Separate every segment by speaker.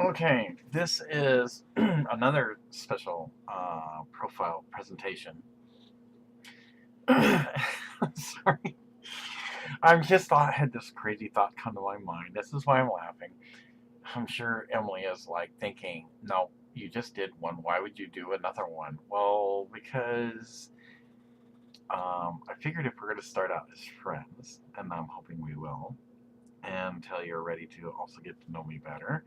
Speaker 1: Okay, this is another special profile presentation. Sorry, I had this crazy thought come to my mind. This is why I'm laughing. I'm sure Emily is like thinking, no, you just did one. Why would you do another one? Well, because I figured if we're going to start out as friends, and I'm hoping we will, and until you're ready to also get to know me better,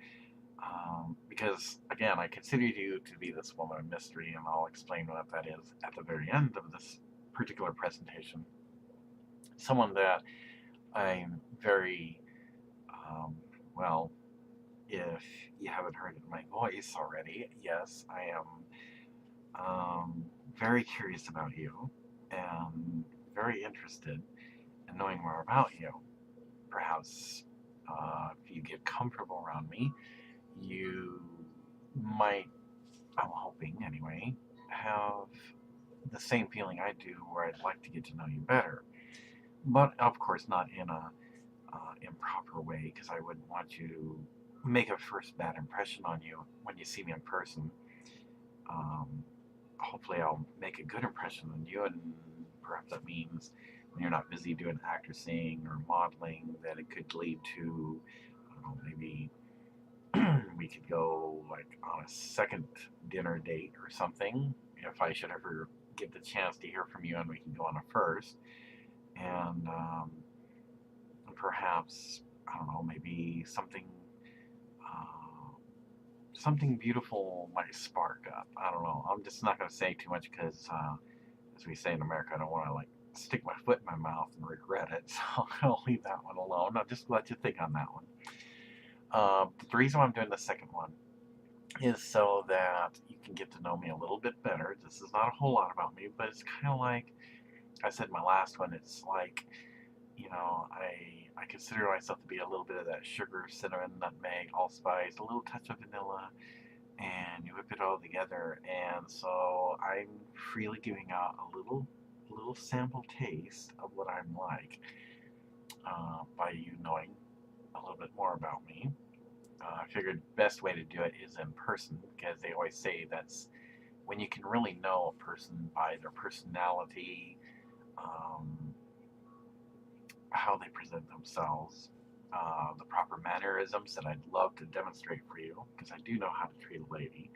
Speaker 1: because again, I consider you to be this woman of mystery, and I'll explain what that is at the very end of this particular presentation. Someone that I'm very, um, well, if you haven't heard my voice already, yes, I am very curious about you and very interested in knowing more about you. Perhaps if you get comfortable around me, you might, I'm hoping anyway, have the same feeling I do where I'd like to get to know you better. But of course, not in a improper way, because I wouldn't want you to make a first bad impression on you when you see me in person. Um, Hopefully, I'll make a good impression on you, and perhaps that means when you're not busy doing acting or modeling, that it could lead to, I don't know, maybe we could go like on a second dinner date or something if I should ever get the chance to hear from you, and we can go on a first. And perhaps, I don't know, maybe uh, something beautiful might spark up. I don't know. I'm just not going to say too much because, as we say in America, I don't want to like stick my foot in my mouth and regret it. So I'll leave that one alone. I'll just let you think on that one. The reason why I'm doing the second one is so that you can get to know me a little bit better. This is not a whole lot about me, but it's kind of like I said in my last one. It's like, I consider myself to be a little bit of that sugar, cinnamon, nutmeg, allspice, a little touch of vanilla, and you whip it all together. And so I'm freely giving out a little sample taste of what I'm like by you knowing a little bit more about me. I figured the best way to do it is in person, because they always say that's when you can really know a person by their personality, um, how they present themselves, the proper mannerisms that I'd love to demonstrate for you, because I do know how to treat a lady.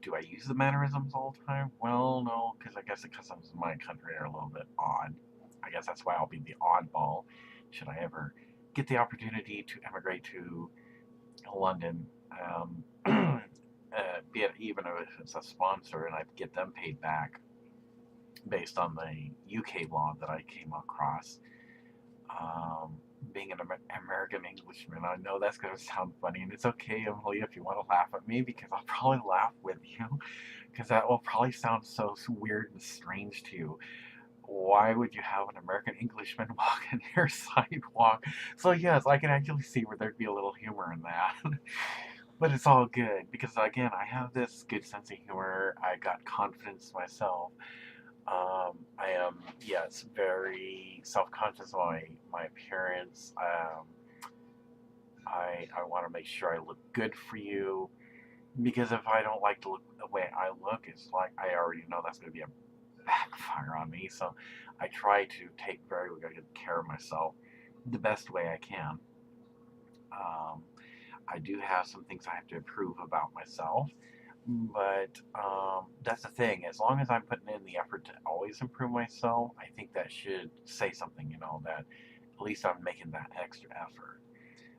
Speaker 1: Do I use the mannerisms all the time? Well, no, because I guess the customs in my country are a little bit odd. I guess that's why I'll be the oddball should I ever get the opportunity to emigrate to London, be it even if it's a sponsor and I get them paid back based on the UK law that I came across. Um, Being an American Englishman, I know that's going to sound funny, and it's okay, Emily, if you want to laugh at me, because I'll probably laugh with you, because that will probably sound so weird and strange to you. Why would you have an American Englishman walk in your sidewalk? So yes, I can actually see where there'd be a little humor in that. But it's all good because again, I have this good sense of humor. I got confidence in myself. I am, yes, very self-conscious of my appearance. I want to make sure I look good for you, because if I don't like to look the way I look, it's like I already know that's going to be a backfire on me. So I try to take very good care of myself the best way I can. Um, I do have some things I have to improve about myself, but that's the thing. As long as I'm putting in the effort to always improve myself, I think that should say something, that at least I'm making that extra effort.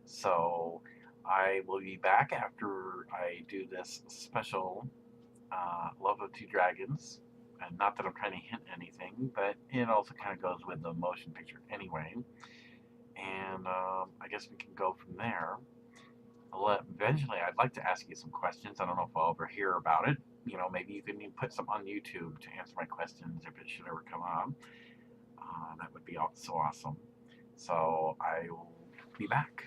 Speaker 1: So I will be back after I do this special Love of Two Dragons. And not that I'm trying to hint anything, but it also kind of goes with the motion picture anyway. And I guess we can go from there. Eventually, I'd like to ask you some questions. I don't know if I'll ever hear about it. Maybe you can even put some on YouTube to answer my questions if it should ever come up. That would be so awesome. So I will be back.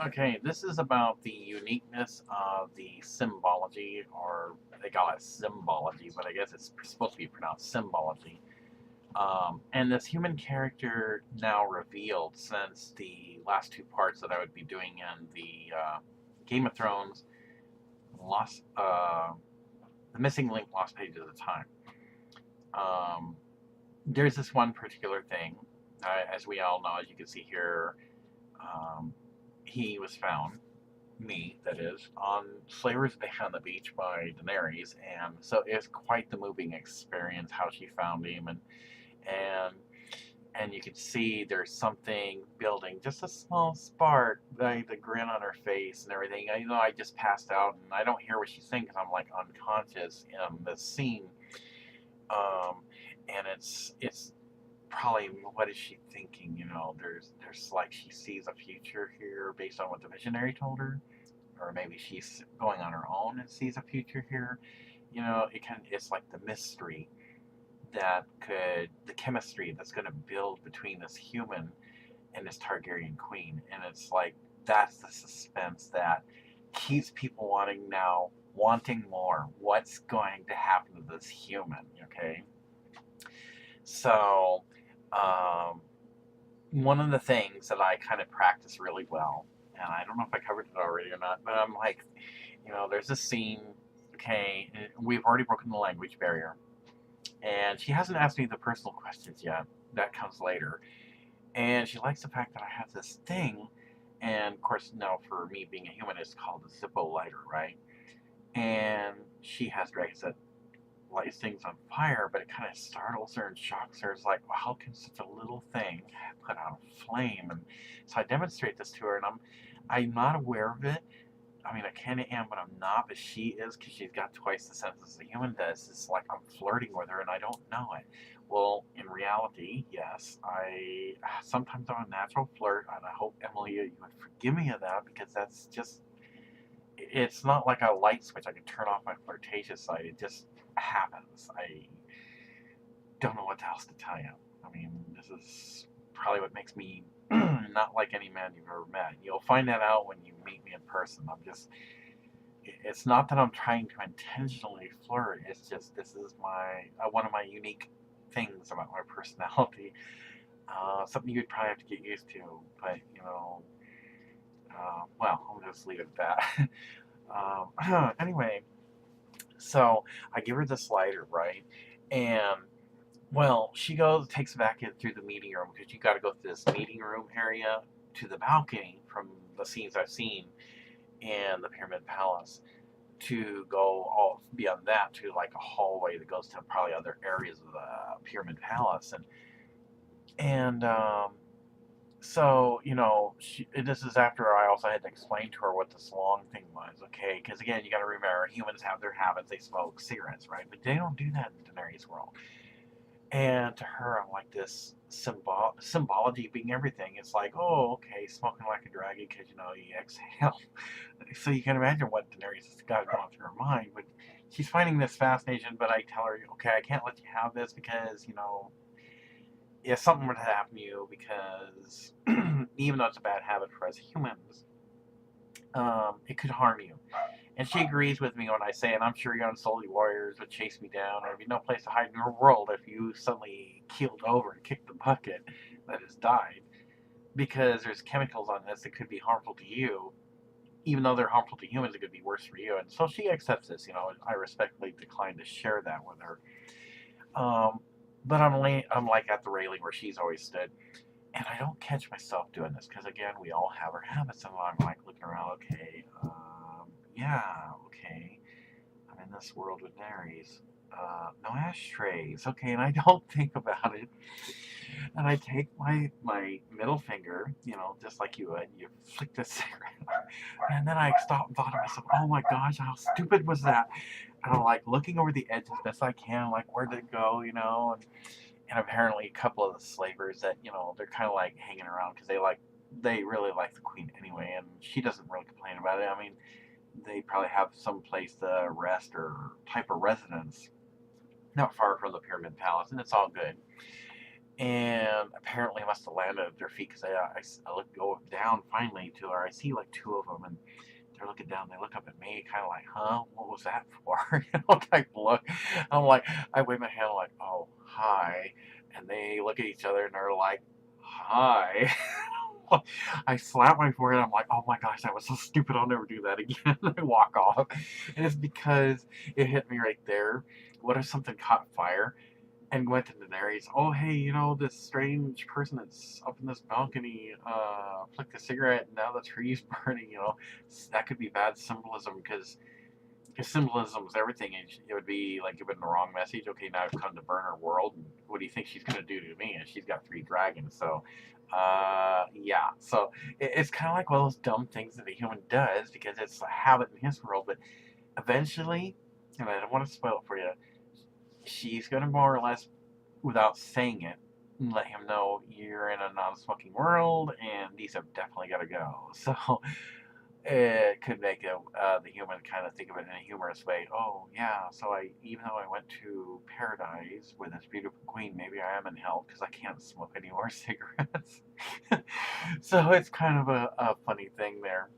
Speaker 1: Okay, this is about the uniqueness of the symbology, or they call it symbology, but I guess it's supposed to be pronounced symbology. And this human character now revealed since the last two parts that I would be doing in the Game of Thrones Lost, the Missing Link Lost Pages of Time. Um, there's this one particular thing, as we all know, as you can see here, um, he was found, me, that is, on Slaver's Bay on the beach by Daenerys, and so it's quite the moving experience how she found him, and and you can see there's something building, just a small spark, the grin on her face and everything. I just passed out and I don't hear what she's saying because I'm like unconscious in this scene, um, and it's probably what is she thinking? There's like she sees a future here based on what the visionary told her, or maybe she's going on her own and sees a future here. It's like the mystery the chemistry that's going to build between this human and this Targaryen queen, and it's like that's the suspense that keeps people wanting more. What's going to happen to this human? Okay, so um, one of the things that I kind of practice really well, and I don't know if I covered it already or not, but I'm like, there's this scene. Okay, we've already broken the language barrier, and she hasn't asked me the personal questions yet. That comes later. And she likes the fact that I have this thing, and of course, now for me being a human, it's called a Zippo lighter, right? And she has dragons that light things on fire, but it kind of startles her and shocks her. It's like, well, how can such a little thing put out a flame? And so I demonstrate this to her, and I'm not aware of it. I mean, I kind of am, but I'm not. But she is, because she's got twice the senses a human does. It's like I'm flirting with her, and I don't know it. Well, in reality, yes, I sometimes I'm a natural flirt, and I hope Emilia, you would forgive me of that, because that's just. It's not like a light switch. I can turn off my flirtatious side. It just happens. I don't know what else to tell you. I mean, this is probably what makes me not like any man you've ever met. You'll find that out when you meet me in person. It's not that I'm trying to intentionally flirt. It's just this is my one of my unique things about my personality. Something you'd probably have to get used to, but well, I'll just leave it at that. Anyway, so I give her the slider, right? And well, she takes it back in through the meeting room, because you got to go through this meeting room area to the balcony from the scenes I've seen in the Pyramid Palace, to go all beyond that to like a hallway that goes to probably other areas of the Pyramid Palace, and so this is after I also had to explain to her what this long thing was, okay? Because again, you got to remember, humans have their habits; they smoke cigarettes, right? But they don't do that in Daenerys' world. And to her, I'm like this symbology being everything. It's like, oh, okay, smoking like a dragon because you exhale. So you can imagine what Daenerys has got going through her mind. But she's finding this fascination. But I tell her, okay, I can't let you have this because if something were to happen to you, because even though it's a bad habit for us humans, it could harm you. And she agrees with me when I say, and I'm sure your unsullied warriors would chase me down. There'd be no place to hide in your world if you suddenly keeled over and kicked the bucket that has died. Because there's chemicals on this that could be harmful to you. Even though they're harmful to humans, it could be worse for you. And so she accepts this. I respectfully decline to share that with her. Um, but I'm like at the railing where she's always stood. And I don't catch myself doing this because, again, we all have our habits. And I'm like looking around, okay, yeah, okay. I'm in this world with Naries. No ashtrays. Okay, and I don't think about it. And I take my middle finger, just like you would. You flick the cigarette. And then I stop and thought to myself, oh my gosh, how stupid was that? And I'm like looking over the edge as best I can, like, where did it go, and apparently a couple of the slavers that, they're kind of like hanging around because they really like the queen anyway, and she doesn't really complain about it. I mean, they probably have some place to rest or type of residence not far from the Pyramid Palace, and it's all good. and apparently I must have landed at their feet because I look go down finally to where I see like two of them, and they're looking down. They look up at me, kind of like, "Huh? What was that for?" Type look. I'm like, I wave my hand, like, "Oh, hi," and they look at each other and they're like, "Hi." I slap my forehead. I'm like, "Oh my gosh, that was so stupid. I'll never do that again." I walk off, and it's because it hit me right there. What if something caught fire? And went to Daenerys, "Oh, hey, this strange person that's up in this balcony flicked a cigarette and now the tree's burning, that could be bad symbolism because symbolism is everything. It would be like giving the wrong message. Okay, now I've come to burn her world. And what do you think she's going to do to me? And she's got 3 dragons. So, yeah. So it's kind of like one of those dumb things that a human does because it's a habit in his world. But eventually, and I don't want to spoil it for you, she's going to more or less without saying it, let him know you're in a non-smoking world and these have definitely got to go. So it could make the human kind of think of it in a humorous way. Oh yeah, so even though I went to paradise with this beautiful queen, maybe I am in hell because I can't smoke any more cigarettes. So it's kind of a funny thing there.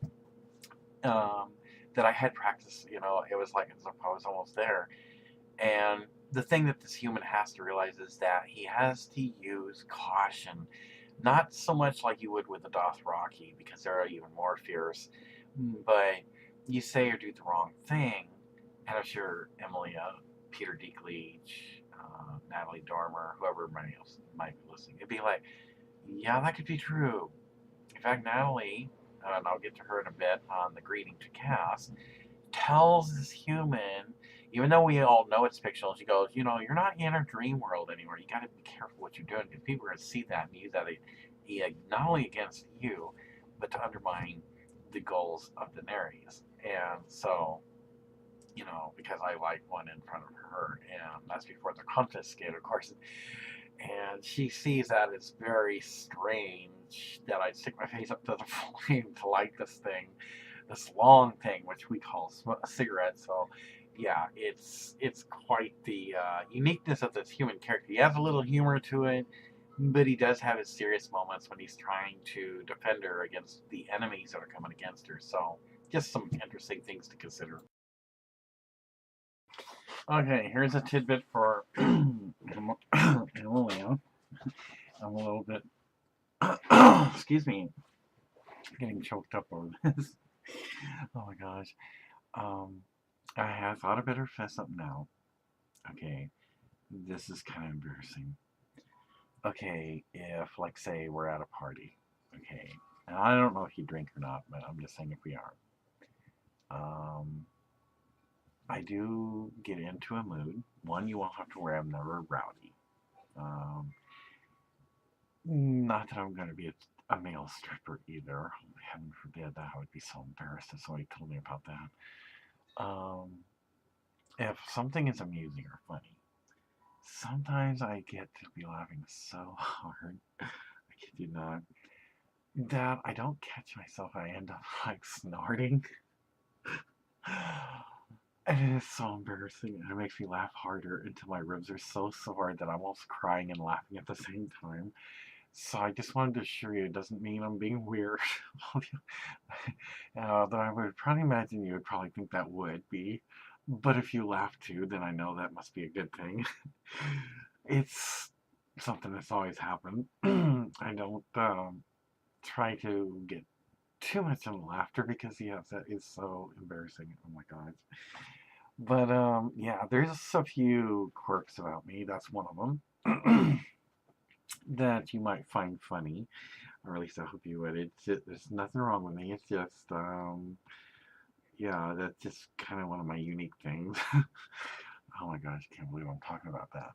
Speaker 1: Um, that I had practiced, it was like as if I was almost there. And the thing that this human has to realize is that he has to use caution, not so much like you would with the Dothraki, because they're even more fierce, but you say or do the wrong thing, and I'm sure Emilia, Peter Dinklage, Natalie Dormer, whoever might be listening, it'd be like, yeah, that could be true. In fact, Natalie, and I'll get to her in a bit on the greeting to Cass, tells this human, even though we all know it's fictional, she goes, you're not in a dream world anymore. You got to be careful what you're doing because people are going to see that and use that not only against you, but to undermine the goals of Daenerys. And so, because I like one in front of her, and that's before the confiscate, of course. And she sees that it's very strange that I stick my face up to the flame to light this long thing, which we call a cigarette. So, yeah, it's quite the uniqueness of this human character. He has a little humor to it, but he does have his serious moments when he's trying to defend her against the enemies that are coming against her. So, just some interesting things to consider. Okay, here's a tidbit for Emilia. I'm a little bit, excuse me, getting choked up over this. Oh my gosh. Um, I have thought I better fess up now. Okay, this is kind of embarrassing. Okay, if, like, say, we're at a party, okay, and I don't know if you drink or not, but I'm just saying if we are. Um, I do get into a mood. One, you won't have to worry, I'm never rowdy. Um, Not that I'm going to be a male stripper either. Heaven forbid that. I would be so embarrassed if somebody told me about that. Um, if something is amusing or funny, sometimes I get to be laughing so hard, I kid you not, that I don't catch myself. I end up like snorting. And it is so embarrassing, and it makes me laugh harder until my ribs are so sore that I'm almost crying and laughing at the same time. So I just wanted to assure you, it doesn't mean I'm being weird. Though I would probably imagine you would probably think that would be. But if you laugh too, then I know that must be a good thing. It's something that's always happened. I don't try to get too much in laughter because, yes, that is so embarrassing. Oh my god. But yeah, there's a few quirks about me. That's one of them that you might find funny, or at least I hope you would. There's nothing wrong with me. It's just yeah, that's just kind of one of my unique things. Oh my gosh, I can't believe I'm talking about that.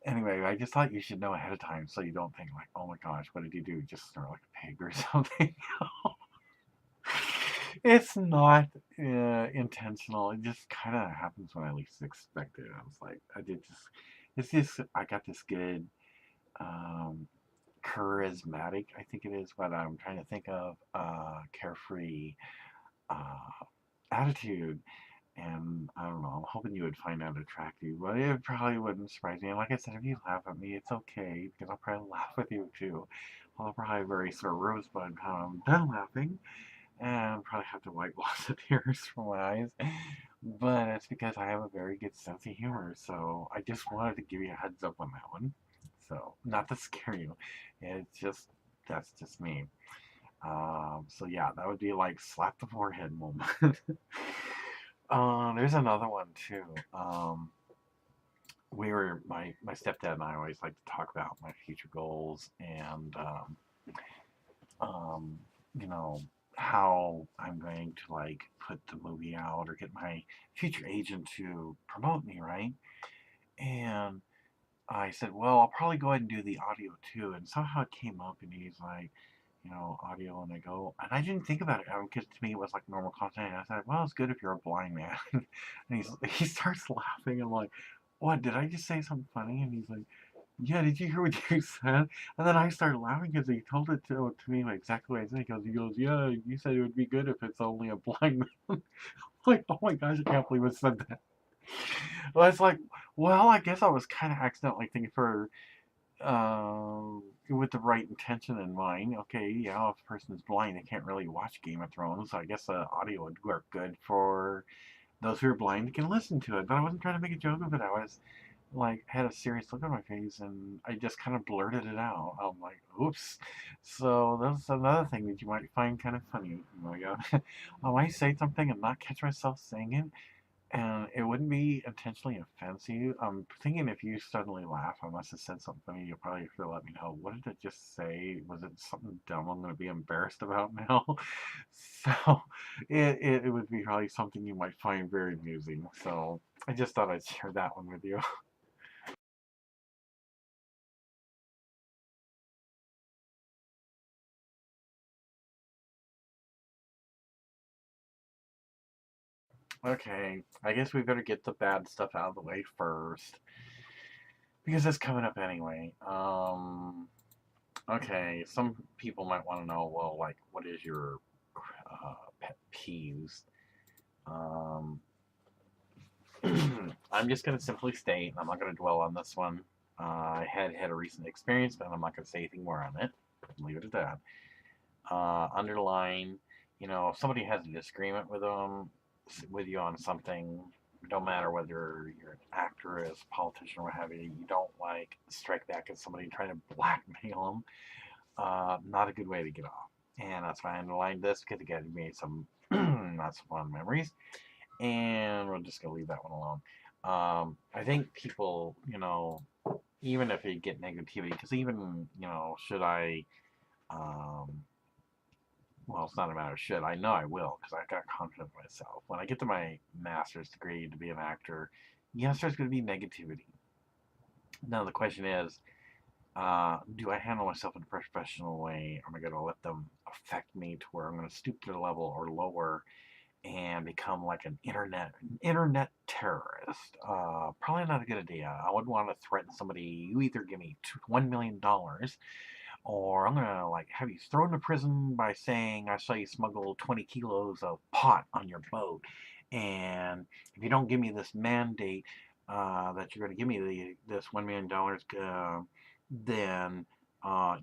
Speaker 1: Anyway, I just thought you should know ahead of time so you don't think like, oh my gosh, what did you do? Just snort like a pig or something. It's not intentional. It just kind of happens when I least expect it. I was like, it's just, I got this good, um, charismatic, I think it is what I'm trying to think of, carefree, uh, attitude. And I don't know, I'm hoping you would find that attractive, but it probably wouldn't surprise me. And like I said, if you laugh at me, it's okay, because I'll probably laugh with you too. I'll probably very sort of rosebud kind of done laughing, and probably have to wipe lots of tears from my eyes. But it's because I have a very good sense of humor, so I just wanted to give you a heads up on that one. So, not to scare you, it's just, that's just me. So yeah, that would be like slap the forehead moment. There's another one too. My stepdad and I always like to talk about my future goals and um, you know, how I'm going to like put the movie out or get my future agent to promote me, right? And I said, well, I'll probably go ahead and do the audio too. And somehow it came up, and he's like, audio, and I go, and I didn't think about it because to me it was like normal content. And I said, well, it's good if you're a blind man. And he starts laughing. I'm like, what? Did I just say something funny? And he's like, yeah, did you hear what you said? And then I started laughing because he told it to me like exactly what I said. He goes, yeah, you said it would be good if it's only a blind man. I'm like, oh my gosh, I can't believe I said that. Well, it's like, well, I guess I was kind of accidentally thinking for with the right intention in mind. Okay, yeah, if a person is blind, they can't really watch Game of Thrones. So I guess the audio would work good for those who are blind and can listen to it. But I wasn't trying to make a joke of it. I was like had a serious look on my face, and I just kind of blurted it out. I'm like, oops. So that's another thing that you might find kind of funny. Like, I might say something and not catch myself saying it, and it wouldn't be intentionally offensive. I'm thinking if you suddenly laugh, I must have said something funny. You'll probably have to let me know. What did I just say? Was it something dumb I'm going to be embarrassed about now? So it would be probably something you might find very amusing. So I just thought I'd share that one with you. Okay, I guess we better get the bad stuff out of the way first because it's coming up anyway. Okay, some people might want to know, well, like, what is your pet peeves? Um, I'm just going to simply state, I'm not going to dwell on this one. I had a recent experience, but I'm not going to say anything more on it. Leave it at that. Underline, if somebody has a disagreement with you on something, don't matter whether you're an actress, politician, or what have you, you don't like strike back at somebody trying to blackmail them. Not a good way to get off. And that's why I underlined this because it gave me some not so fun memories. And we're just gonna leave that one alone. I think people, even if they get negativity, because even, should I, um, well, it's not a matter of should. I know I will because I've got confidence in myself. When I get to my master's degree to be an actor, yes, there's going to be negativity. Now the question is, do I handle myself in a professional way? Or am I going to let them affect me to where I'm going to stoop to the level or lower and become like an internet terrorist? Probably not a good idea. I would want to threaten somebody. You either give me $1 million, or I'm gonna like have you thrown to prison by saying I saw you smuggle 20 kilos of pot on your boat, and if you don't give me this mandate that you're gonna give me this $1 million, then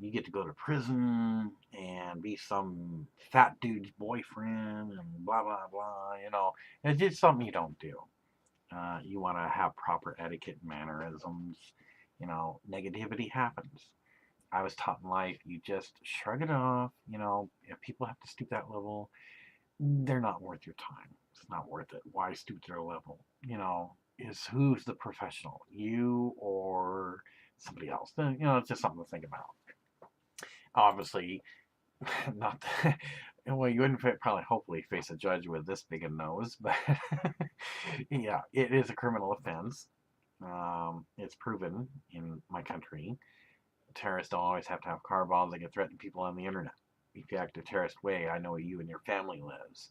Speaker 1: you get to go to prison and be some fat dude's boyfriend and blah blah blah. It's just something you don't do. You want to have proper etiquette and mannerisms. Negativity happens. I was taught in life, you just shrug it off. If people have to stoop that level, they're not worth your time. It's not worth it. Why stoop to their level? Is who's the professional, you or somebody else? Then, it's just something to think about. Obviously, not. Well, you wouldn't probably, hopefully, face a judge with this big a nose, but yeah, it is a criminal offense. It's proven in my country. Terrorists don't always have to have car bombs. They can threaten people on the internet. If you act a terrorist way, I know where you and your family lives.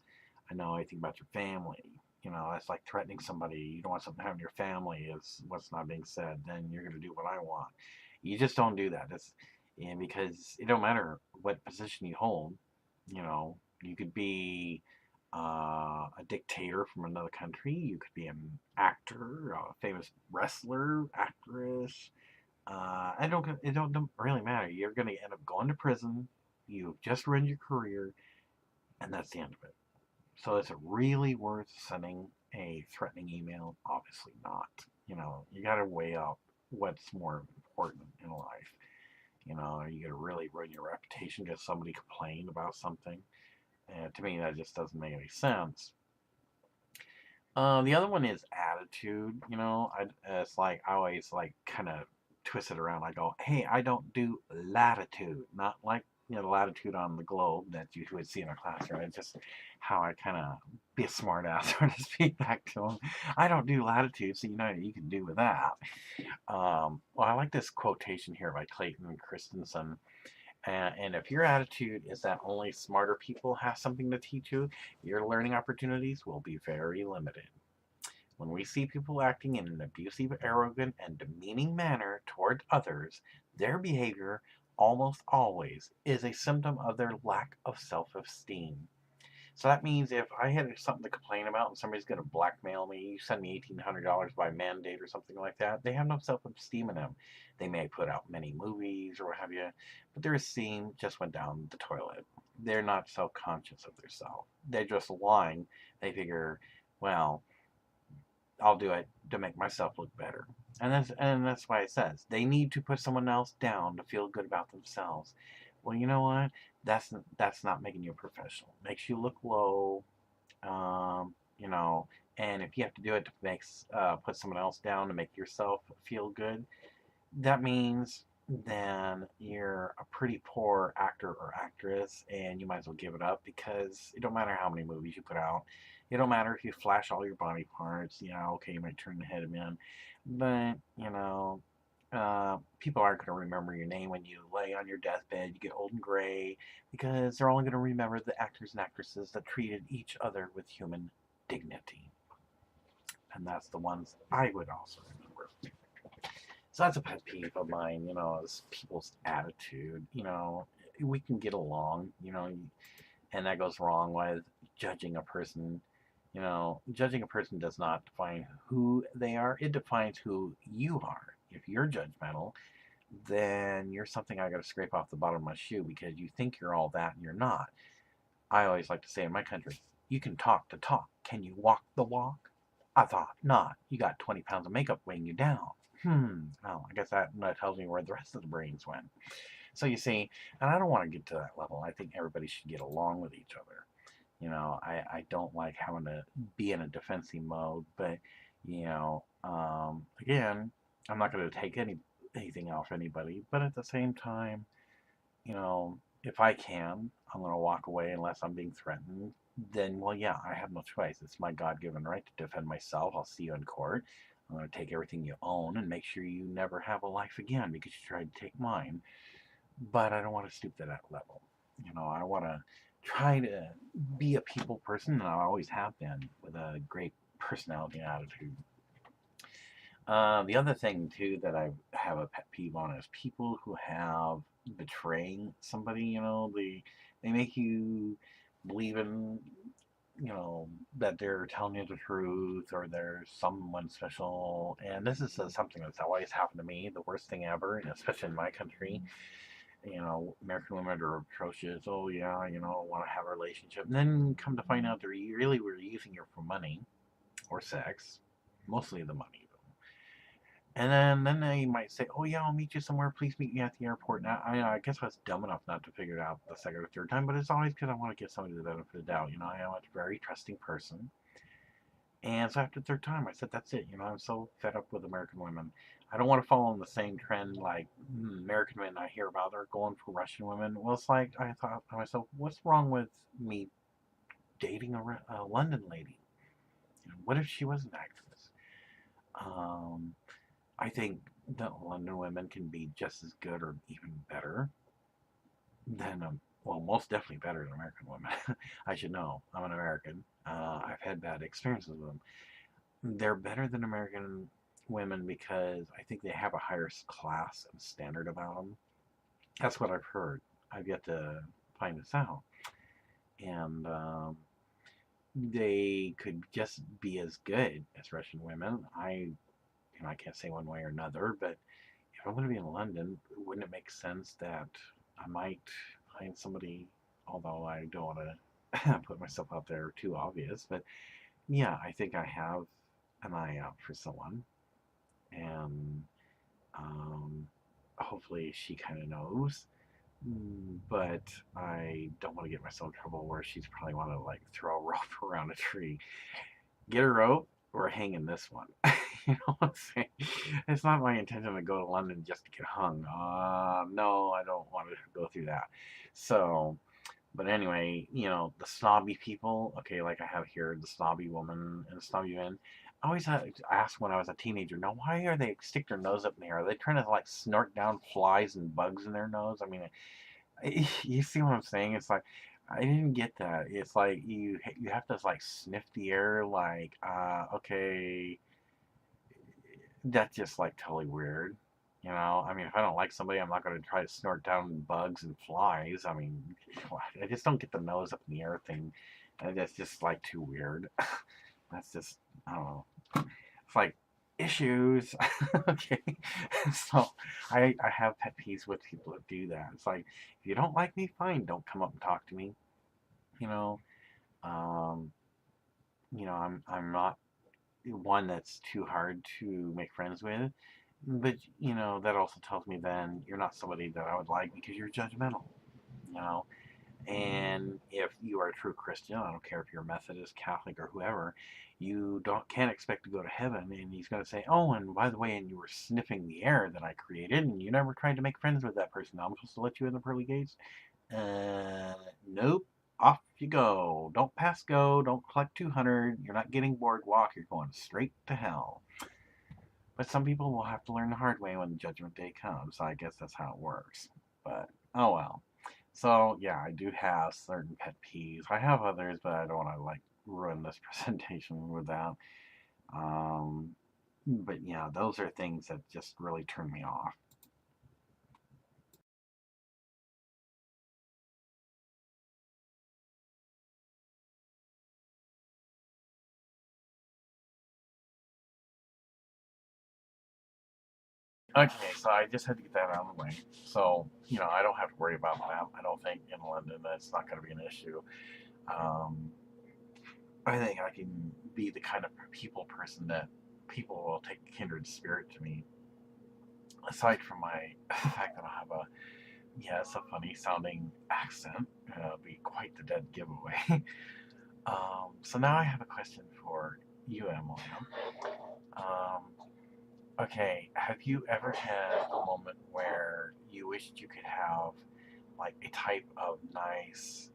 Speaker 1: I know anything about your family. That's like threatening somebody. You don't want something to happen to your family is what's not being said. Then you're going to do what I want. You just don't do that. And because it don't matter what position you hold. You could be a dictator from another country. You could be an actor, a famous wrestler, actress. It don't really matter. You're going to end up going to prison. You've just ruined your career, and that's the end of it. So is it really worth sending a threatening email? Obviously not. You got to weigh up what's more important in life. Are you going to really ruin your reputation because somebody complained about something? And to me, that just doesn't make any sense. The other one is attitude. It's like I always like kind of twist it around. I go, hey, I don't do latitude, not like the latitude on the globe that you would see in a classroom. It's just how I kind of be a smart ass, so to speak, back to them. I don't do latitude, so you can do with that. Well, I like this quotation here by Clayton Christensen. And if your attitude is that only smarter people have something to teach you, your learning opportunities will be very limited. When we see people acting in an abusive, arrogant, and demeaning manner toward others, their behavior almost always is a symptom of their lack of self esteem. So that means if I had something to complain about and somebody's going to blackmail me, you send me $1,800 by mandate or something like that, they have no self-esteem in them. They may put out many movies or what have you, but their esteem just went down the toilet. They're not self-conscious of their self. They're just lying. They figure, well, I'll do it to make myself look better. And that's why it says they need to put someone else down to feel good about themselves. Well, you know what? That's not making you a professional. Makes you look low. Um, you know, and if you have to do it to put someone else down to make yourself feel good, that means then you're a pretty poor actor or actress and you might as well give it up because it don't matter how many movies you put out. It don't matter if you flash all your body parts. Okay, you might turn the head of men, but people aren't going to remember your name when you lay on your deathbed. You get old and gray because they're only going to remember the actors and actresses that treated each other with human dignity, and that's the ones I would also remember. So that's a pet peeve of mine, is people's attitude. We can get along, and that goes wrong with judging a person. Judging a person does not define who they are, it defines who you are. If you're judgmental, then you're something I got to scrape off the bottom of my shoe because you think you're all that and you're not. I always like to say in my country, you can talk the talk. Can you walk the walk? I thought not. You got 20 pounds of makeup weighing you down. Well, I guess that tells me where the rest of the brains went. So you see, and I don't want to get to that level. I think everybody should get along with each other. I don't like having to be in a defensive mode, but, again, I'm not going to take anything off anybody. But at the same time, if I can, I'm going to walk away unless I'm being threatened. Then, well, yeah, I have no choice. It's my God-given right to defend myself. I'll see you in court. I'm going to take everything you own and make sure you never have a life again because you tried to take mine. But I don't want to stoop to that level. I want to try to be a people person, and I always have been with a great personality and attitude. The other thing too that I have a pet peeve on is people who have betraying somebody. They make you believe in that they're telling you the truth or they're someone special. And this is something that's always happened to me. The worst thing ever, and especially in my country. American women are atrocious. Oh yeah, want to have a relationship, and then come to find out they really were using you for money or sex, mostly the money. And then they might say, "Oh yeah, I'll meet you somewhere. Please meet me at the airport." Now, I guess I was dumb enough not to figure it out the second or third time, but it's always because I want to give somebody the benefit of the doubt. I am a very trusting person, and so after the third time, I said, "That's it." I'm so fed up with American women. I don't want to follow in the same trend like American men I hear about. They're going for Russian women. Well, it's like I thought to myself, "What's wrong with me dating a London lady? What if she was an actress?" Um, I think that London women can be just as good or even better than, well, most definitely better than American women. I should know. I'm an American. I've had bad experiences with them. They're better than American women because I think they have a higher class and standard about them. That's what I've heard. I've yet to find this out. And they could just be as good as Russian women. I can't say one way or another, but if I'm going to be in London, wouldn't it make sense that I might find somebody, although I don't want to put myself out there too obvious, but yeah, I think I have an eye out for someone, and um, hopefully she kind of knows. But I don't want to get myself in trouble where she's probably want to like throw a rope around a tree. Get a rope. We're hanging this one. You know what I'm saying? It's not my intention to go to London just to get hung. No, I don't want to go through that. So, but anyway, the snobby people, okay, like I have here, the snobby woman and the snobby men. I always had asked when I was a teenager, now why are they stick their nose up in the air? Are they trying to like snort down flies and bugs in their nose? I mean, you see what I'm saying? It's like I didn't get that. It's like you have to like sniff the air, like okay, that's just like totally weird. I mean, if I don't like somebody, I'm not going to try to snort down bugs and flies. I mean, I just don't get the nose up in the air thing. That's just like too weird. That's just, I don't know. It's like issues. Okay. So I have pet peeves with people that do that. It's like, if you don't like me, fine. Don't come up and talk to me. You know, um, I'm not one that's too hard to make friends with. But that also tells me then you're not somebody that I would like because you're judgmental. You know, and if you are a true Christian, I don't care if you're Methodist, Catholic, or whoever, you can't expect to go to heaven. And he's going to say, "Oh, and by the way, and you were sniffing the air that I created, and you never tried to make friends with that person. Now I'm supposed to let you in the pearly gates?" Nope. Off you go. Don't pass go. Don't collect 200. You're not getting boardwalk. You're going straight to hell. But some people will have to learn the hard way when the judgment day comes. So I guess that's how it works. But oh well. So yeah, I do have certain pet peeves. I have others, but I don't want to like ruin this presentation with that. Um, but yeah, those are things that just really turn me off. Okay, so I just had to get that out of the way. So I don't have to worry about that. I don't think in London that's not going to be an issue. Um, I think I can be the kind of people person that people will take kindred spirit to me. Aside from my fact that I have a yes, a funny sounding accent, be quite the dead giveaway. So now I have a question for you, Emilia. Um, okay, have you ever had a moment where you wished you could have like a type of nice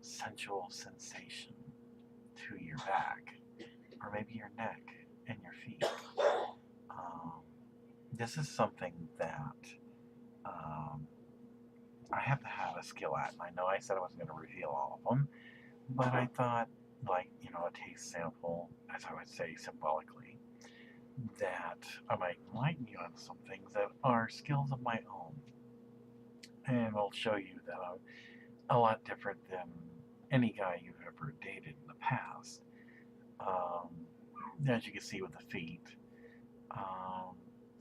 Speaker 1: sensual sensation to your back, or maybe your neck and your feet? Um, this is something that um, I have to have a skill at. And I know I said I wasn't going to reveal all of them, but I thought, like, a taste sample, as I would say symbolically, that I might enlighten you on some things that are skills of my own. And will show you that I'm a lot different than any guy you've ever dated in the past. Um, as you can see with the feet, um,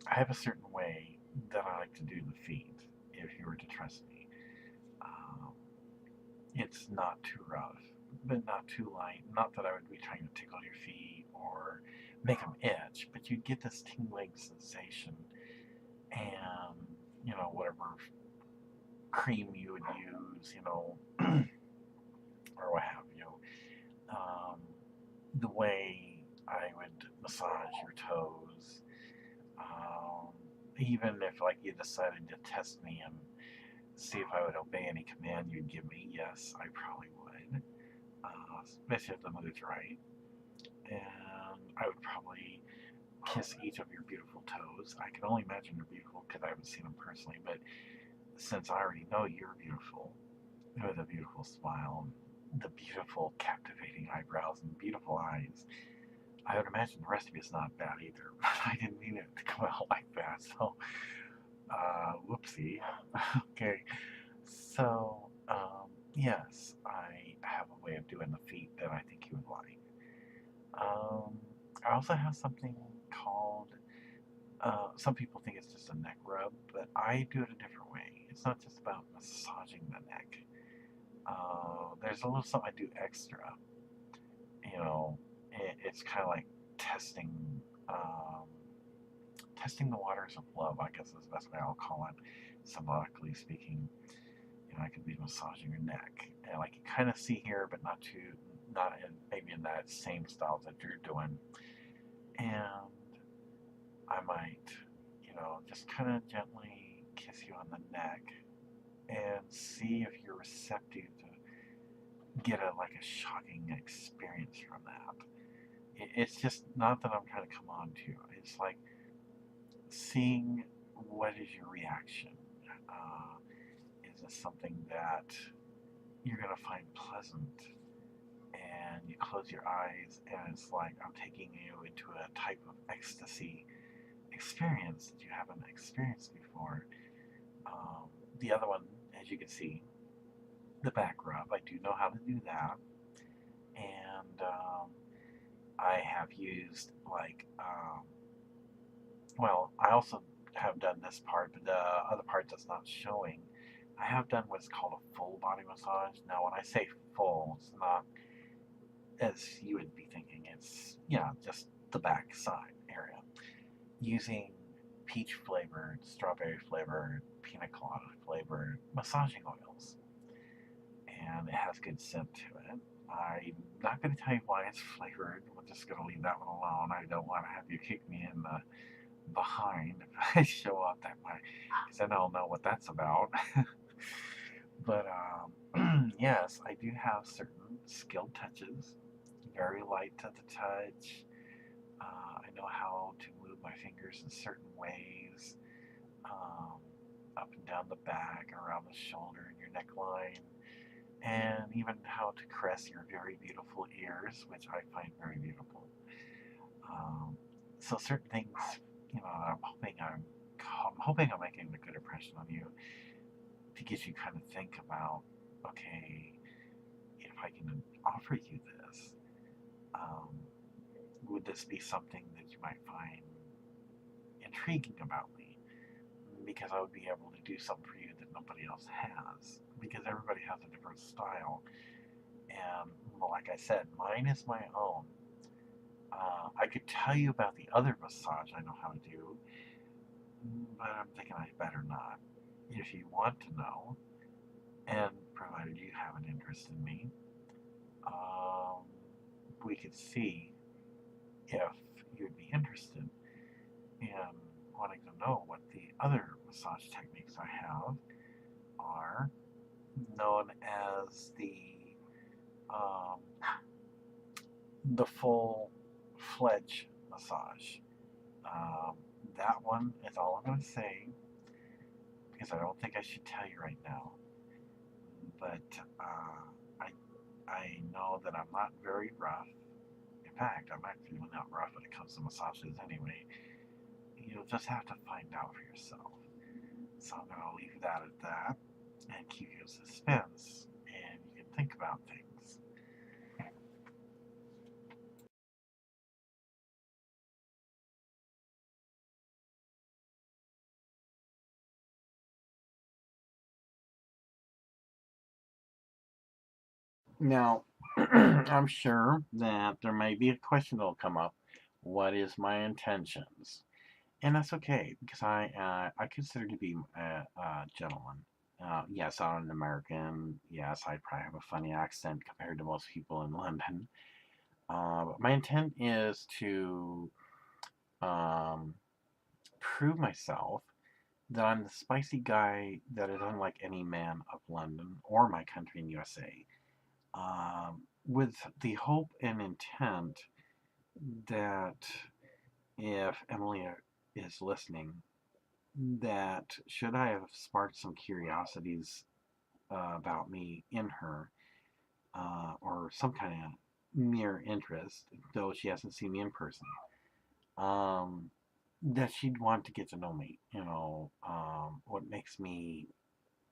Speaker 1: I have a certain way that I like to do the feet, if you were to trust me. Um, it's not too rough, but not too light. Not that I would be trying to tickle your feet or make them itch, but you'd get this tingling sensation and, whatever cream you would use, or what have you. Um, the way I would massage your toes, um, even if like you decided to test me and see if I would obey any command you'd give me, yes, I probably would, especially if the mood's right. And I would probably kiss each of your beautiful toes. I can only imagine they're beautiful because I haven't seen them personally, but since I already know you're beautiful, with a beautiful smile, the beautiful, captivating eyebrows, and beautiful eyes, I would imagine the rest of you is not bad either. But I didn't mean it to come out like that, so whoopsie. Okay, so yes, I have a way of doing the feet that I think you would like. Um, I also have something called, some people think it's just a neck rub, but I do it a different way. It's not just about massaging the neck. There's a little something I do extra. You know, it's kind of like testing, um, testing the waters of love, I guess is the best way I'll call it, symbolically speaking. You know, I could be massaging your neck, and like you kind of see here, but not too, not in maybe in that same style that you're doing. And I might, just kind of gently kiss you on the neck and see if you're receptive to get a shocking experience from that. It's just not that I'm trying to come on to. It's like seeing what is your reaction. Uh, is this something that you're gonna find pleasant? And you close your eyes, and it's like I'm taking you into a type of ecstasy experience that you haven't experienced before. The other one, as you can see, the back rub, I do know how to do that. And I have used well, I also have done this part, but the other part that's not showing. I have done what's called a full body massage. Now, when I say full, it's not as you would be thinking. It's, just the back side area. Using peach flavored, strawberry flavored, pina colada flavored massaging oils. And it has good scent to it. I'm not going to tell you why it's flavored. We're just going to leave that one alone. I don't want to have you kick me in the behind if I show up that way, because then I'll know what that's about. But yes, I do have certain skilled touches, very light to the touch. I know how to move my fingers in certain ways, um, up and down the back, around the shoulder and your neckline, and even how to caress your very beautiful ears, which I find very beautiful. Um, so certain things, I'm hoping I'm making a good impression on you to get you kind of think about, okay, if I can offer you this, um, would this be something that you might find intriguing about me? Because I would be able to do something for you that nobody else has. Because everybody has a different style. And like I said, mine is my own. I could tell you about the other massage I know how to do, but I'm thinking I better not. If you want to know, and provided you have an interest in me, um, we could see if you'd be interested in wanting to know what the other massage techniques I have are, known as um, the full fledged massage. Um, that one is all I'm going to say, because I don't think I should tell you right now. But I I know that I'm not very rough. In fact, I'm actually not rough when it comes to massages anyway. You'll just have to find out for yourself. So I'm going to leave that at that and keep you in suspense, and you can think about things. Now, I'm sure that there may be a question that'll come up. What is my intentions? And that's okay, because I consider to be a gentleman. Yes, I'm an American. Yes, I probably have a funny accent compared to most people in London. But my intent is to um, prove myself that I'm the spicy guy that is unlike any man of London or my country in USA. With the hope and intent that if Emilia is listening, that should I have sparked some curiosities about me in her, or some kind of mere interest, though she hasn't seen me in person, um, that she'd want to get to know me. What makes me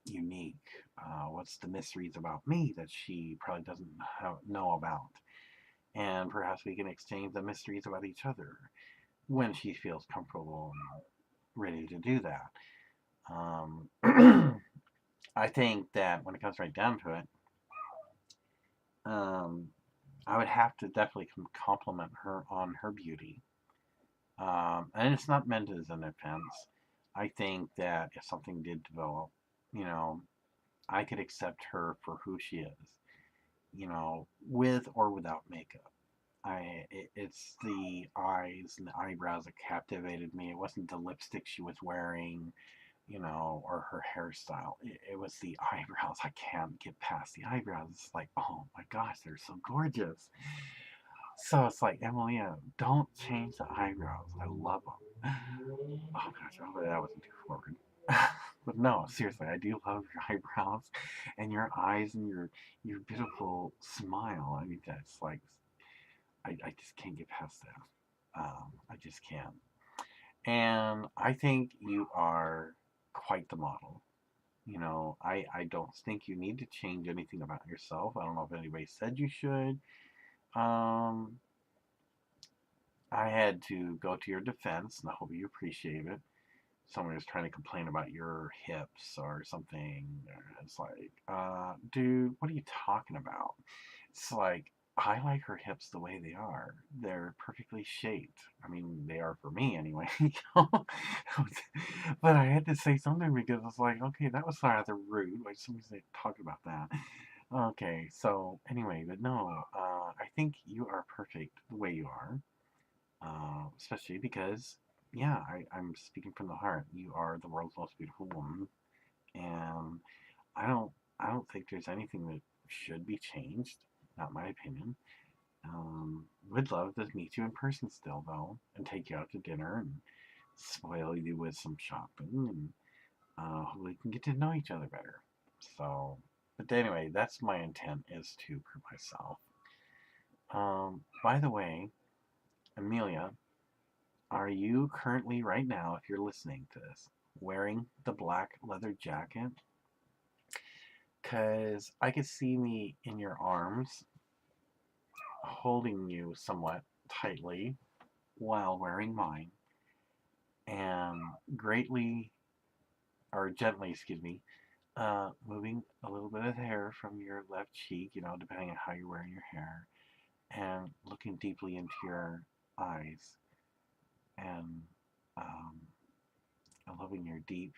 Speaker 1: unique? What's the mysteries about me that she probably doesn't know about? And perhaps we can exchange the mysteries about each other when she feels comfortable and ready to do that. I think that when it comes right down to it, um, I would have to definitely compliment her on her beauty. And it's not meant as an offense. I think that if something did develop, you know, I could accept her for who she is, with or without makeup. It's the eyes and the eyebrows that captivated me. It wasn't the lipstick she was wearing, or her hairstyle. It was the eyebrows. I can't get past the eyebrows. It's like, oh my gosh, they're so gorgeous. So it's like, Emilia, don't change the eyebrows. I love them. Oh gosh, hopefully that wasn't too forward. But no, seriously, I do love your eyebrows and your eyes and your beautiful smile. I mean, that's like, I just can't get past that. I just can't. And I think you are quite the model. I don't think you need to change anything about yourself. I don't know if anybody said you should. Um, I had to go to your defense, and I hope you appreciate it. Someone was trying to complain about your hips or something. It's like, dude, what are you talking about? It's like, I like her hips the way they are. They're perfectly shaped. I mean, they are for me anyway. But I had to say something because it's like, okay, that was rather rude. Like somebody's like, talking about that. Okay, so anyway, but no, I think you are perfect the way you are. Especially because, yeah, I'm speaking from the heart. You are the world's most beautiful woman, and I don't, I don't think there's anything that should be changed. Not my opinion. Would love to meet you in person still, though, and take you out to dinner and spoil you with some shopping, and hopefully we can get to know each other better. So, but anyway, that's my intent is to prove myself. By the way, Amelia, are you currently, right now, if you're listening to this, wearing the black leather jacket? Because I could see me in your arms, holding you somewhat tightly while wearing mine, and greatly, or gently, excuse me, moving a little bit of hair from your left cheek, depending on how you're wearing your hair, and looking deeply into your eyes, and um, loving your deep,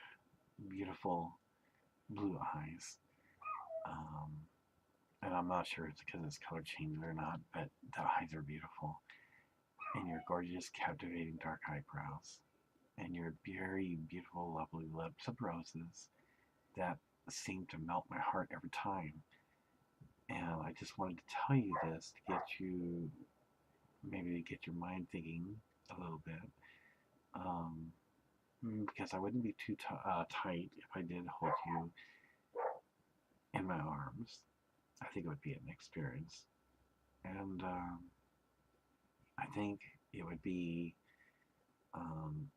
Speaker 1: beautiful blue eyes. Um, and I'm not sure it's because it's color changed or not, but the eyes are beautiful. And your gorgeous, captivating dark eyebrows. And your very beautiful, lovely lips of roses that seem to melt my heart every time. And I just wanted to tell you this to get you, maybe to get your mind thinking a little bit. Um, because I wouldn't be too tight if I did hold you in my arms. I think it would be an experience. And I think it would be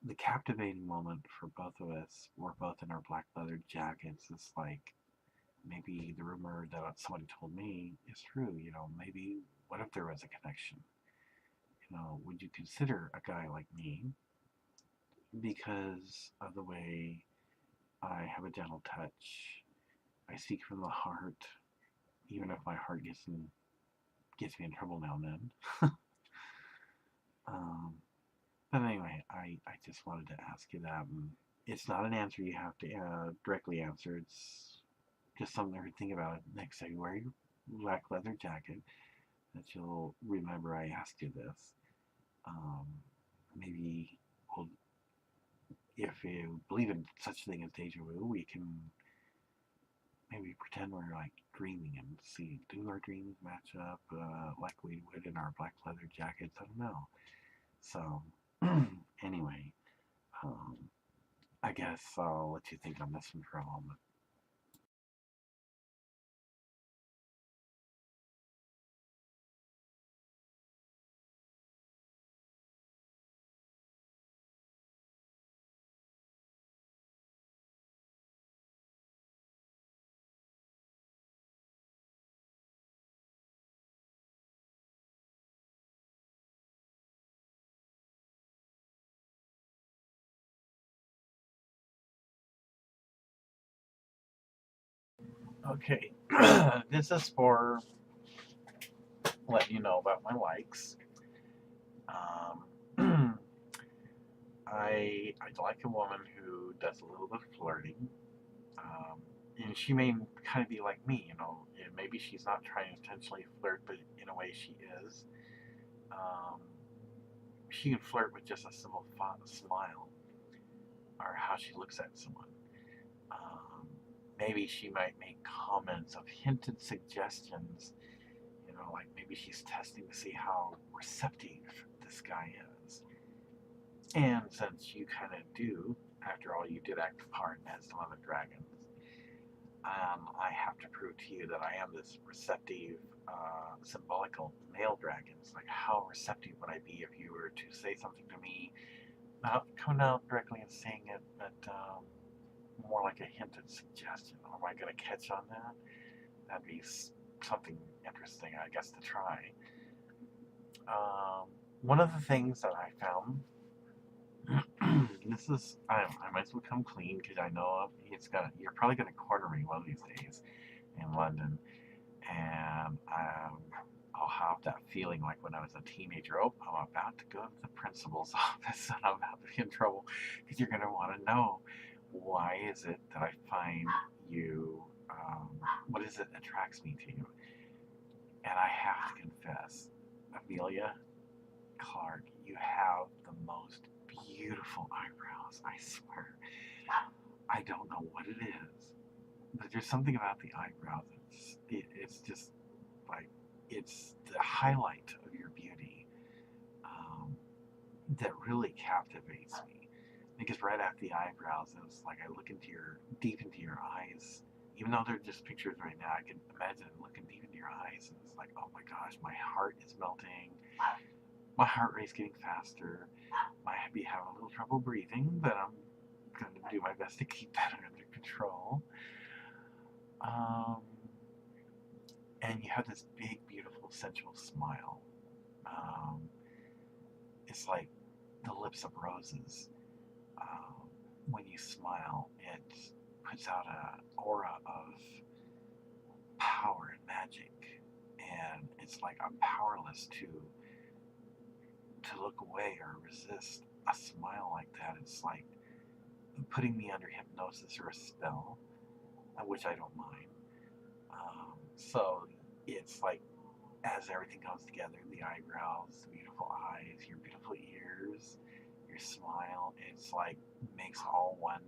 Speaker 1: the captivating moment for both of us. We're both in our black leather jackets. It's like maybe the rumor that somebody told me is true. Maybe what if there was a connection? Would you consider a guy like me because of the way I have a gentle touch? I speak from the heart, even if my heart gets me in trouble now and then. um, But anyway, I just wanted to ask you that. And it's not an answer you have to directly answer. It's just something to think about next time you wear your black leather jacket that you'll remember I asked you this. Um, Maybe we'll, if you believe in such a thing as deja vu, we can maybe pretend we're like dreaming and see, do our dreams match up like we would in our black leather jackets? I don't know. So, anyway, um, I guess I'll let you think on this one for a moment. Okay, this is for letting you know about my likes. Um, I like a woman who does a little bit of flirting, um, and she may kind of be like me, and maybe she's not trying to intentionally flirt, but in a way she is. Um, she can flirt with just a simple smile or how she looks at someone. Um, Maybe she might make comments of hinted suggestions, like maybe she's testing to see how receptive this guy is. And since you kind of do, after all, you did act a part in as some other dragons, I have to prove to you that I am this receptive, symbolical male dragon. It's like, how receptive would I be if you were to say something to me, not coming out directly and saying it, but more like a hinted suggestion? Am I going to catch on that? That'd be something interesting, I guess, to try. Um, One of the things that I found, this is, I might as well come clean because I know you're probably gonna corner me one of these days in London, and I'll have that feeling like when I was a teenager. Oh, I'm about to go to the principal's office and I'm about to be in trouble because you're gonna want to know why is it that I find you, what is it that attracts me to you, and I have to confess, Amelia Clark, you have the most beautiful eyebrows. I swear. I don't know what it is, but there's something about the eyebrows. It's just like it's the highlight of your beauty, um, that really captivates me. Because right after the eyebrows, it's like I look deep into your eyes. Even though they're just pictures right now, I can imagine looking deep into your eyes, and it's like, oh my gosh, my heart is melting. My heart rate's getting faster. Might be having a little trouble breathing, but I'm going to do my best to keep that under control. Um, and you have this big, beautiful, sensual smile. Um, it's like the lips of roses. Um, when you smile, it puts out an aura of power and magic. And it's like I'm powerless to look away or resist a smile like that. It's like putting me under hypnosis or a spell, which I don't mind. So it's like as everything comes together, the eyebrows, the beautiful eyes, your beautiful ears, your smile, it's like makes all one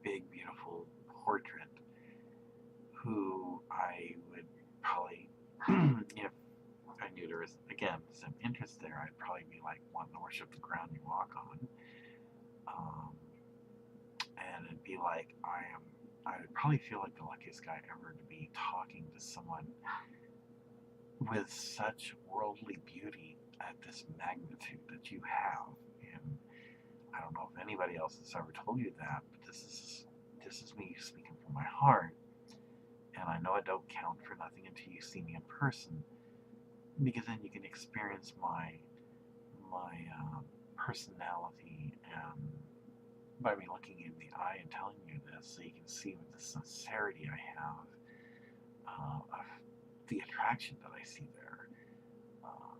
Speaker 1: big beautiful portrait who I would probably, if I knew there was, again, some interest there, I'd probably be like wanting to worship the ground you walk on. Um, and it'd be like I would probably feel like the luckiest guy ever to be talking to someone with such worldly beauty at this magnitude that you have. And I don't know if anybody else has ever told you that, but this is me speaking from my heart. And I know I don't count for nothing until you see me in person, because then you can experience my personality, and by me looking in the eye and telling you this, so you can see with the sincerity I have, of the attraction that I see there. Um,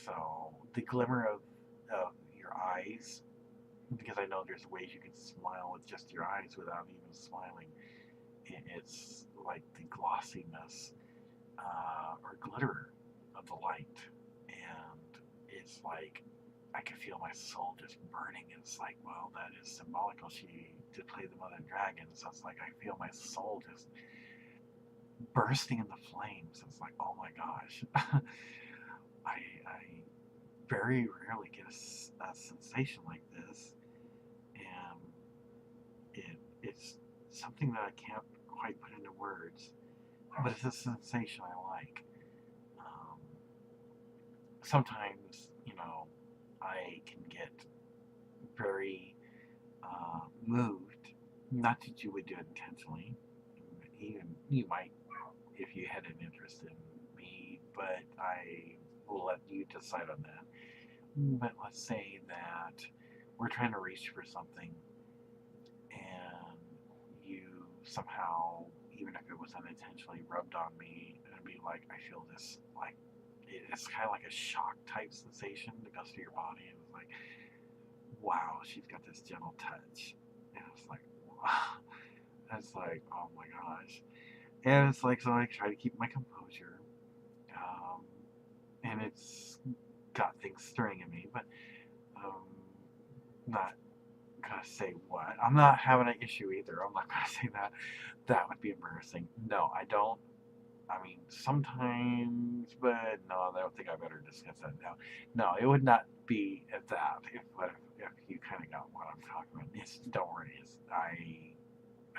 Speaker 1: so the glimmer of your eyes, because I know there's ways you can smile with just your eyes without even smiling. It's like the glossiness, or glitter of the light, and it's like I can feel my soul just burning. It's like, well, that is symbolical. She did play the mother dragon, so it's like I feel my soul just bursting into flames. It's like, oh my gosh. I very rarely get a sensation like this, and it's something that I can't quite put into words, but it's a sensation I like. Um, Sometimes, I can get very, moved. Not that you would do it intentionally. Even you might if you had an interest in me, but I will let you decide on that. But let's say that we're trying to reach for something, and you somehow even if it was unintentionally rubbed on me, it'd be like I feel this like it's kind of like a shock type sensation that goes through your body, and it's like, wow, she's got this gentle touch, and it's like, wow. It's like, oh my gosh, and it's like, so I try to keep my composure, um, and it's got things stirring in me, but um, not gonna say what. I'm not having an issue either. I'm not gonna say that. That would be embarrassing. No, I don't. I mean, sometimes, but no, I don't think I better discuss that now. No, it would not be at that. If you kind of got what I'm talking about, don't worry.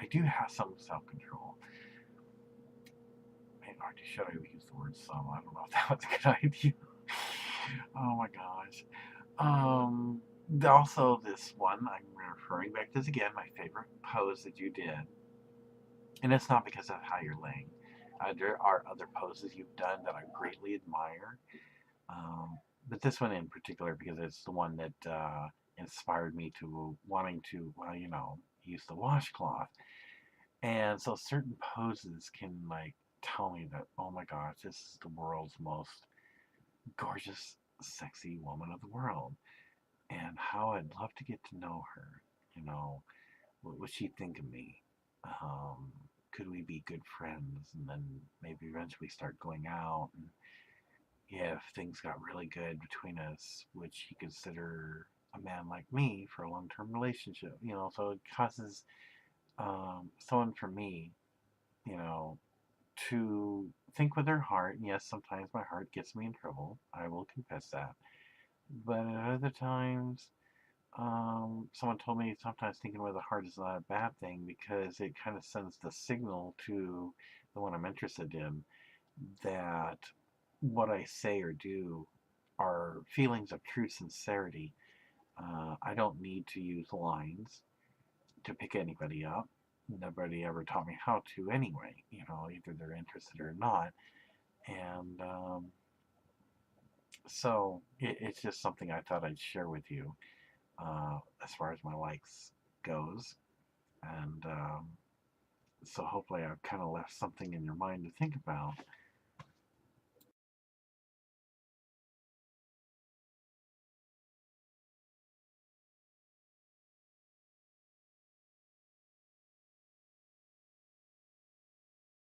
Speaker 1: I do have some self control. Or should I use the word some? I don't know if that was a good idea. Oh my gosh. Um, Also, this one, I'm referring back to this again, my favorite pose that you did. And it's not because of how you're laying. There are other poses you've done that I greatly admire. Um, but this one in particular, because it's the one that inspired me to wanting to, well, use the washcloth. And so certain poses can, like, tell me that, oh my gosh, this is the world's most gorgeous, sexy woman of the world. And how I'd love to get to know her. You know, what would she think of me? Could we be good friends? And then maybe eventually start going out. And if things got really good between us, would she consider a man like me for a long-term relationship? So it causes someone for me, you know, to think with their heart. And yes, sometimes my heart gets me in trouble. I will confess that. But at other times, someone told me sometimes thinking with the heart is not a bad thing because it kind of sends the signal to the one I'm interested in that what I say or do are feelings of true sincerity. I don't need to use lines to pick anybody up. Nobody ever taught me how to anyway. Either they're interested or not. And so it's just something I thought I'd share with you as far as my likes goes. And so hopefully I've kind of left something in your mind to think about.